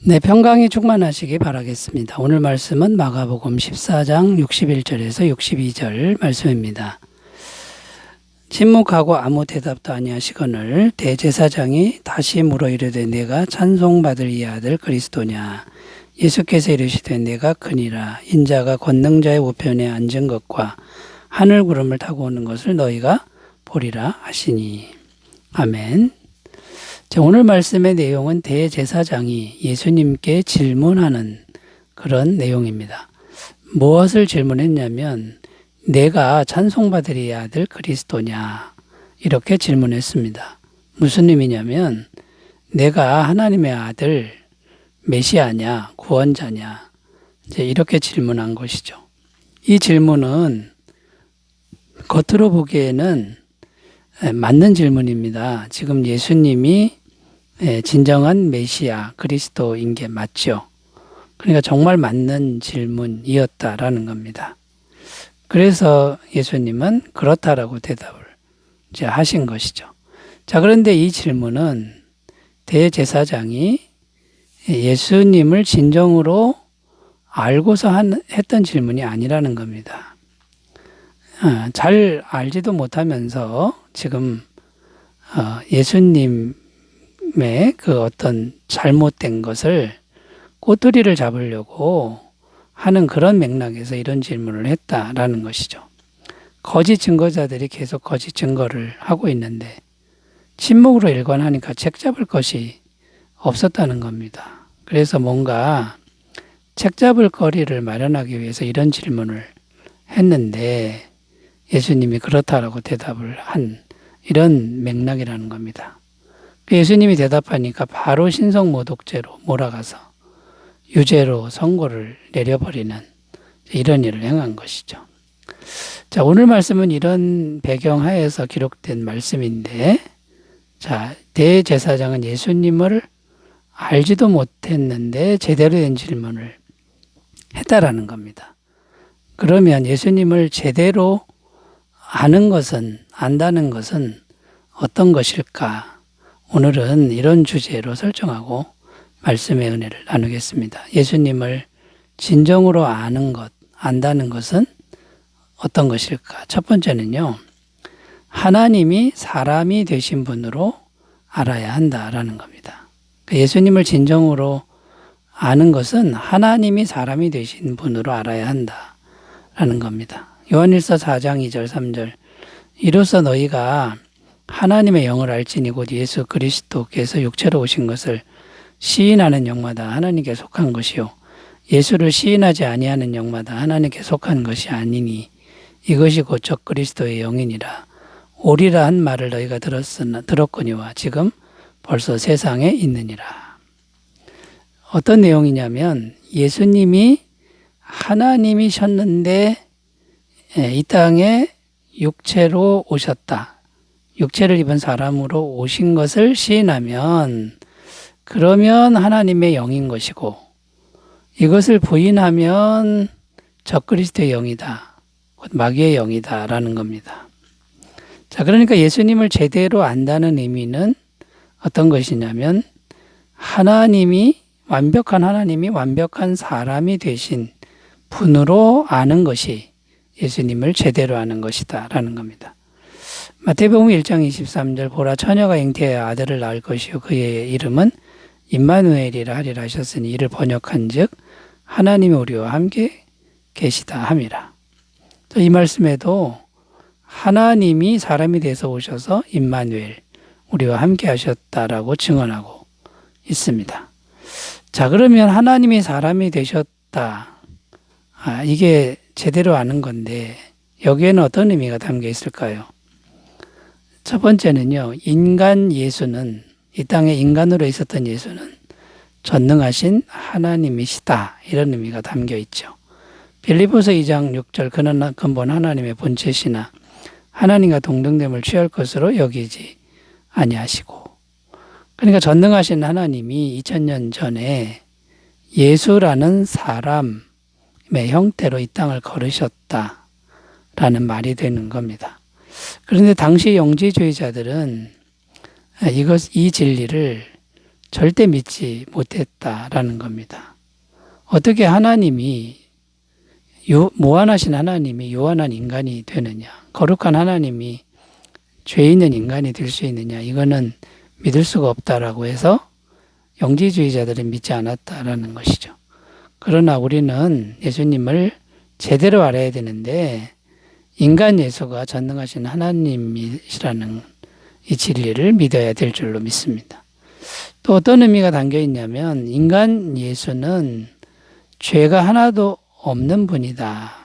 네, 평강이 충만하시기 바라겠습니다. 오늘 말씀은 마가복음 14장 61절에서 62절 말씀입니다. 침묵하고 아무 대답도 아니하시거늘 대제사장이 다시 물어 이르되 내가 찬송받을 이 아들 그리스도냐. 예수께서 이르시되 내가 크니라. 인자가 권능자의 우편에 앉은 것과 하늘 구름을 타고 오는 것을 너희가 보리라 하시니. 아멘. 오늘 말씀의 내용은 대제사장이 예수님께 질문하는 그런 내용입니다. 무엇을 질문했냐면 내가 찬송받으리 아들 그리스도냐 이렇게 질문했습니다. 무슨 의미냐면 내가 하나님의 아들 메시아냐 구원자냐 이렇게 질문한 것이죠. 이 질문은 겉으로 보기에는 맞는 질문입니다. 지금 예수님이 진정한 메시아 그리스도인 게 맞죠. 그러니까 정말 맞는 질문이었다라는 겁니다. 그래서 예수님은 그렇다라고 대답을 하신 것이죠. 자, 그런데 이 질문은 대제사장이 예수님을 진정으로 알고서 했던 질문이 아니라는 겁니다. 잘 알지도 못하면서 지금 예수님의 그 어떤 잘못된 것을 꼬투리를 잡으려고 하는 그런 맥락에서 이런 질문을 했다라는 것이죠. 거짓 증거자들이 계속 거짓 증거를 하고 있는데 침묵으로 일관하니까 책 잡을 것이 없었다는 겁니다. 그래서 뭔가 책 잡을 거리를 마련하기 위해서 이런 질문을 했는데 예수님이 그렇다라고 대답을 한 이런 맥락이라는 겁니다. 예수님이 대답하니까 바로 신성모독죄로 몰아가서 유죄로 선고를 내려버리는 이런 일을 행한 것이죠. 자, 오늘 말씀은 이런 배경 하에서 기록된 말씀인데, 자, 대제사장은 예수님을 알지도 못했는데 제대로 된 질문을 했다라는 겁니다. 그러면 예수님을 제대로 아는 것은, 안다는 것은 어떤 것일까? 오늘은 이런 주제로 설정하고 말씀의 은혜를 나누겠습니다. 예수님을 진정으로 아는 것, 안다는 것은 어떤 것일까? 첫 번째는요, 하나님이 사람이 되신 분으로 알아야 한다라는 겁니다. 예수님을 진정으로 아는 것은 하나님이 사람이 되신 분으로 알아야 한다라는 겁니다. 요한일서 4장 2절 3절 이로써 너희가 하나님의 영을 알지니 곧 예수 그리스도께서 육체로 오신 것을 시인하는 영마다 하나님께 속한 것이요 예수를 시인하지 아니하는 영마다 하나님께 속한 것이 아니니 이것이 곧 적 그리스도의 영이니라. 오리라 한 말을 너희가 들었거니와 지금 벌써 세상에 있느니라. 어떤 내용이냐면 예수님이 하나님이셨는데 이 땅에 육체로 오셨다. 육체를 입은 사람으로 오신 것을 시인하면 그러면 하나님의 영인 것이고 이것을 부인하면 적그리스도의 영이다. 곧 마귀의 영이다 라는 겁니다. 자, 그러니까 예수님을 제대로 안다는 의미는 어떤 것이냐면 하나님이 완벽한 사람이 되신 분으로 아는 것이 예수님을 제대로 아는 것이다 라는 겁니다. 마태복음 1장 23절 보라 처녀가 잉태하여 아들을 낳을 것이요 그의 이름은 임마누엘이라 하리라 하셨으니 이를 번역한 즉 하나님이 우리와 함께 계시다 함이라. 이 말씀에도 하나님이 사람이 돼서 오셔서 임마누엘 우리와 함께 하셨다라고 증언하고 있습니다. 자, 그러면 하나님이 사람이 되셨다. 이게 제대로 아는 건데 여기에는 어떤 의미가 담겨 있을까요? 첫 번째는요, 인간 예수는 이 땅에 인간으로 있었던 예수는 전능하신 하나님이시다 이런 의미가 담겨 있죠. 빌립보서 2장 6절 그는 근본 하나님의 본체시나 하나님과 동등됨을 취할 것으로 여기지 아니하시고 그러니까 전능하신 하나님이 2000년 전에 예수라는 사람의 형태로 이 땅을 걸으셨다라는 말이 되는 겁니다. 그런데 당시 영지주의자들은 이 진리를 절대 믿지 못했다라는 겁니다. 어떻게 하나님이 무한하신 하나님이 유한한 인간이 되느냐, 거룩한 하나님이 죄 있는 인간이 될 수 있느냐, 이거는 믿을 수가 없다라고 해서 영지주의자들은 믿지 않았다라는 것이죠. 그러나 우리는 예수님을 제대로 알아야 되는데 인간 예수가 전능하신 하나님이시라는 이 진리를 믿어야 될 줄로 믿습니다. 또 어떤 의미가 담겨 있냐면 인간 예수는 죄가 하나도 없는 분이다.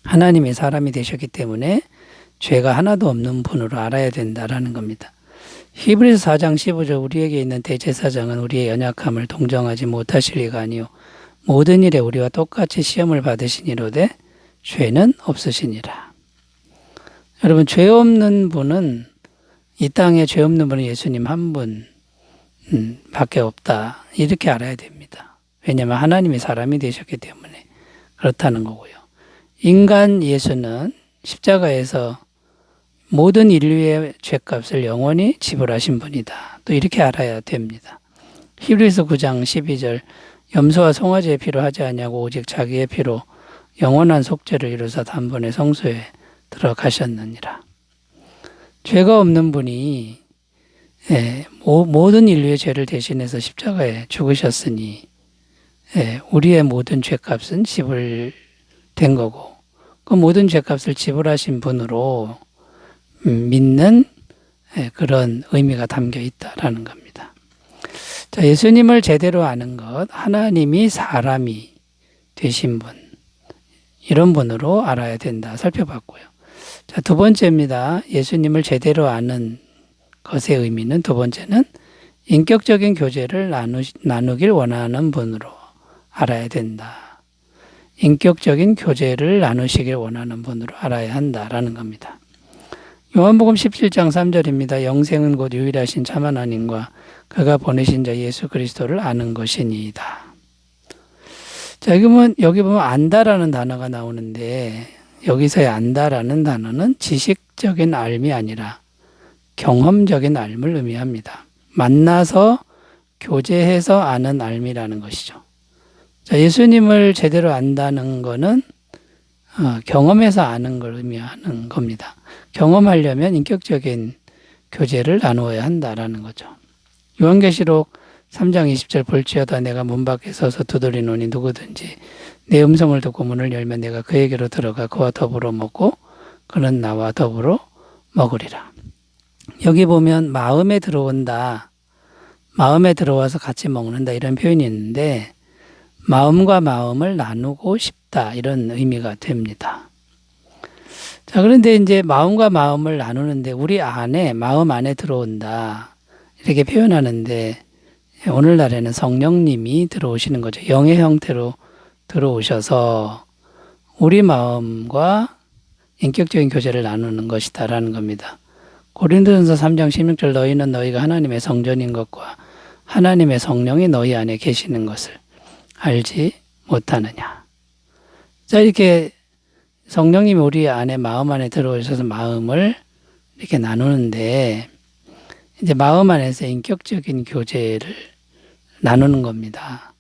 하나님의 사람이 되셨기 때문에 죄가 하나도 없는 분으로 알아야 된다라는 겁니다. 히브리서 4장 15절 우리에게 있는 대제사장은 우리의 연약함을 동정하지 못하실 리가 아니요 모든 일에 우리와 똑같이 시험을 받으시니로되 죄는 없으시니라. 여러분, 죄 없는 분은 이 땅에 죄 없는 분은 예수님 한 분 밖에 없다. 이렇게 알아야 됩니다. 왜냐하면 하나님이 사람이 되셨기 때문에 그렇다는 거고요. 인간 예수는 십자가에서 모든 인류의 죄값을 영원히 지불하신 분이다. 또 이렇게 알아야 됩니다. 히브리서 9장 12절 염소와 송아지의 피로 하지 아니하고 오직 자기의 피로 영원한 속죄를 이루사 단번에 성소에 들어가셨느니라. 죄가 없는 분이 모든 인류의 죄를 대신해서 십자가에 죽으셨으니 우리의 모든 죄값은 지불된 거고 그 모든 죄값을 지불하신 분으로 믿는 그런 의미가 담겨 있다라는 겁니다. 자, 예수님을 제대로 아는 것, 하나님이 사람이 되신 분, 이런 분으로 알아야 된다 살펴봤고요. 자, 두 번째입니다. 예수님을 제대로 아는 것의 의미는 두 번째는 인격적인 교제를 나누길 원하는 분으로 알아야 된다. 인격적인 교제를 나누시길 원하는 분으로 알아야 한다라는 겁니다. 요한복음 17장 3절입니다. 영생은 곧 유일하신 참 하나님과 그가 보내신 자 예수 그리스도를 아는 것이니이다. 자, 여기 보면 안다라는 단어가 나오는데 여기서의 안다라는 단어는 지식적인 알미 아니라 경험적인 알을 의미합니다. 만나서 교제해서 아는 알미라는 것이죠. 자, 예수님을 제대로 안다는 것은 경험해서 아는 걸 의미하는 겁니다. 경험하려면 인격적인 교제를 나누어야 한다라는 거죠. 요한계시록 3장 20절 볼지어다 내가 문 밖에 서서 두드리노니 누구든지 내 음성을 듣고 문을 열면 내가 그에게로 들어가 그와 더불어 먹고 그는 나와 더불어 먹으리라. 여기 보면 마음에 들어온다, 마음에 들어와서 같이 먹는다 이런 표현이 있는데 마음과 마음을 나누고 싶다 이런 의미가 됩니다. 자, 그런데 이제 마음과 마음을 나누는데 우리 안에 마음 안에 들어온다 이렇게 표현하는데 오늘날에는 성령님이 들어오시는 거죠. 영의 형태로 들어오셔서 우리 마음과 인격적인 교제를 나누는 것이다라는 겁니다. 고린도전서 3장 16절 너희는 너희가 하나님의 성전인 것과 하나님의 성령이 너희 안에 계시는 것을 알지 못하느냐. 자, 이렇게 성령님이 우리 안에 마음 안에 들어오셔서 마음을 이렇게 나누는데 이제 마음 안에서 인격적인 교제를 나누는 겁니다.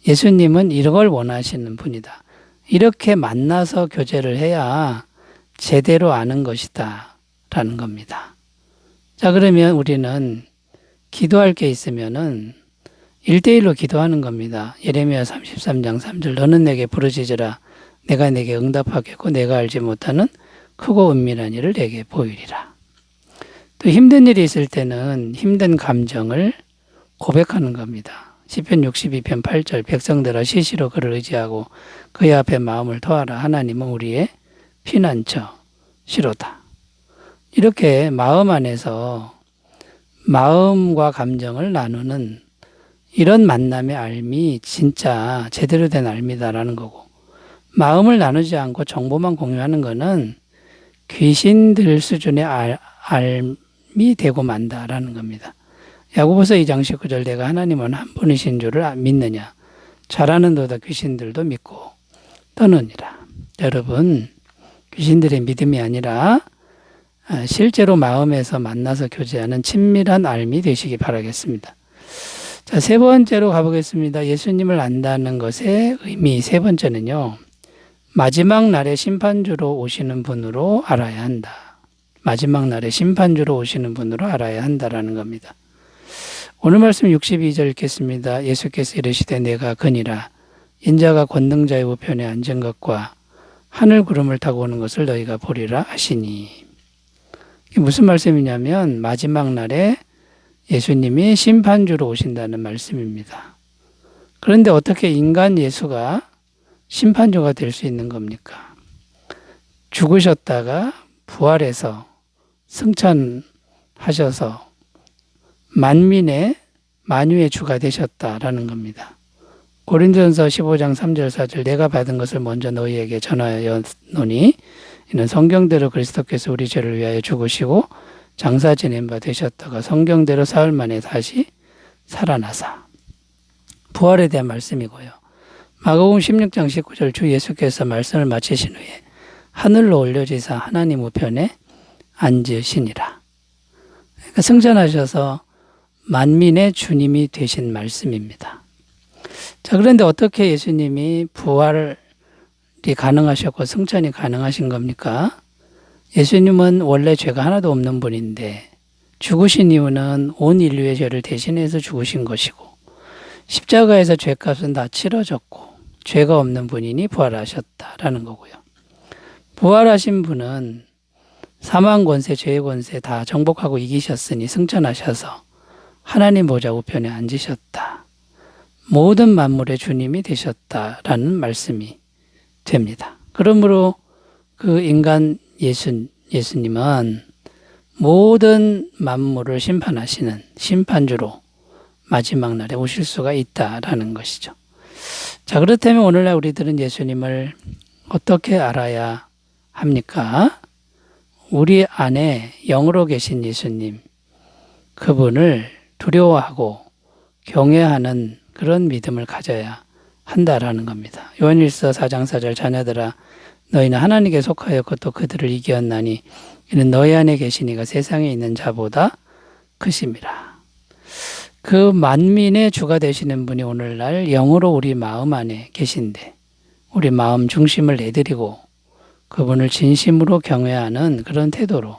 예수님은 이걸 원하시는 분이다. 이렇게 만나서 교제를 해야 제대로 아는 것이다 라는 겁니다. 자, 그러면 우리는 기도할 게 있으면은 1대1로 기도하는 겁니다. 예레미야 33장 3절 너는 내게 부르짖으라 내가 내게 응답하겠고 내가 알지 못하는 크고 은밀한 일을 내게 보이리라. 또 힘든 일이 있을 때는 힘든 감정을 고백하는 겁니다. 시편 62편 8절 백성들아 시시로 그를 의지하고 그의 앞에 마음을 토하라 하나님은 우리의 피난처 시로다. 이렇게 마음 안에서 마음과 감정을 나누는 이런 만남의 알미 진짜 제대로 된 알미다라는 거고 마음을 나누지 않고 정보만 공유하는 거는 귀신들 수준의 알미 되고 만다라는 겁니다. 야고보서 2장 19절 내가 하나님은 한 분이신 줄을 믿느냐 잘하는도다 귀신들도 믿고 떠느니라. 여러분 귀신들의 믿음이 아니라 실제로 마음에서 만나서 교제하는 친밀한 알미 되시기 바라겠습니다. 자, 세 번째로 가보겠습니다. 예수님을 안다는 것의 의미 세 번째는요. 마지막 날에 심판주로 오시는 분으로 알아야 한다. 마지막 날에 심판주로 오시는 분으로 알아야 한다라는 겁니다. 오늘 말씀 62절 읽겠습니다. 예수께서 이르시되 내가 그니라 인자가 권능자의 우편에 앉은 것과 하늘 구름을 타고 오는 것을 너희가 보리라 하시니. 이게 무슨 말씀이냐면 마지막 날에 예수님이 심판주로 오신다는 말씀입니다. 그런데 어떻게 인간 예수가 심판주가 될 수 있는 겁니까? 죽으셨다가 부활해서 승천하셔서 만유의 주가 되셨다라는 겁니다. 고린도전서 15장 3절 4절 내가 받은 것을 먼저 너희에게 전하였노니 이는 성경대로 그리스도께서 우리 죄를 위하여 죽으시고 장사 지낸 바 되셨다가 성경대로 사흘 만에 다시 살아나사. 부활에 대한 말씀이고요. 마가복음 16장 19절 주 예수께서 말씀을 마치신 후에 하늘로 올려지사 하나님 우편에 앉으시니라. 그러니까 승천하셔서 만민의 주님이 되신 말씀입니다. 자, 그런데 어떻게 예수님이 부활이 가능하셨고 승천이 가능하신 겁니까? 예수님은 원래 죄가 하나도 없는 분인데 죽으신 이유는 온 인류의 죄를 대신해서 죽으신 것이고 십자가에서 죄값은 다 치러졌고 죄가 없는 분이니 부활하셨다라는 거고요. 부활하신 분은 사망 권세, 죄의 권세 다 정복하고 이기셨으니 승천하셔서 하나님 보좌 우편에 앉으셨다. 모든 만물의 주님이 되셨다라는 말씀이 됩니다. 그러므로 그 인간 예수님은 모든 만물을 심판하시는 심판주로 마지막 날에 오실 수가 있다라는 것이죠. 자, 그렇다면 오늘날 우리들은 예수님을 어떻게 알아야 합니까? 우리 안에 영으로 계신 예수님, 그분을 두려워하고 경외하는 그런 믿음을 가져야 한다라는 겁니다. 요한일서 4장 4절 자녀들아 너희는 하나님께 속하였고 또 그들을 이기었나니 이는 너희 안에 계신 이가 세상에 있는 자보다 크심이라. 그 만민의 주가 되시는 분이 오늘날 영으로 우리 마음 안에 계신데 우리 마음 중심을 내드리고 그분을 진심으로 경외하는 그런 태도로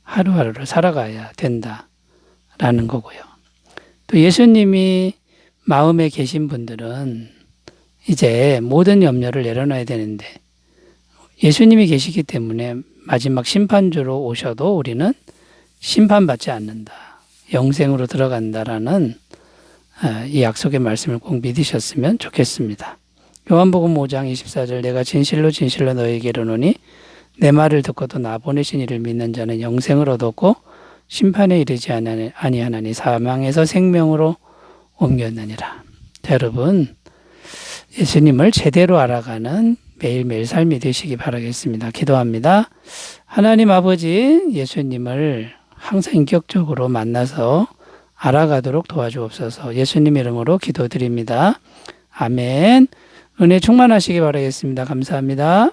하루하루를 살아가야 된다라는 거고요. 또 예수님이 마음에 계신 분들은 이제 모든 염려를 내려놔야 되는데 예수님이 계시기 때문에 마지막 심판주로 오셔도 우리는 심판받지 않는다. 영생으로 들어간다라는 이 약속의 말씀을 꼭 믿으셨으면 좋겠습니다. 요한복음 5장 24절 내가 진실로 진실로 너희에게 이르노니 내 말을 듣고도 나 보내신 이를 믿는 자는 영생을 얻었고 심판에 이르지 아니하나니 사망에서 생명으로 옮겼느니라. 여러분 예수님을 제대로 알아가는 매일매일 삶이 되시기 바라겠습니다. 기도합니다. 하나님 아버지 예수님을 항상 인격적으로 만나서 알아가도록 도와주옵소서. 예수님 이름으로 기도드립니다. 아멘. 은혜 충만하시기 바라겠습니다. 감사합니다.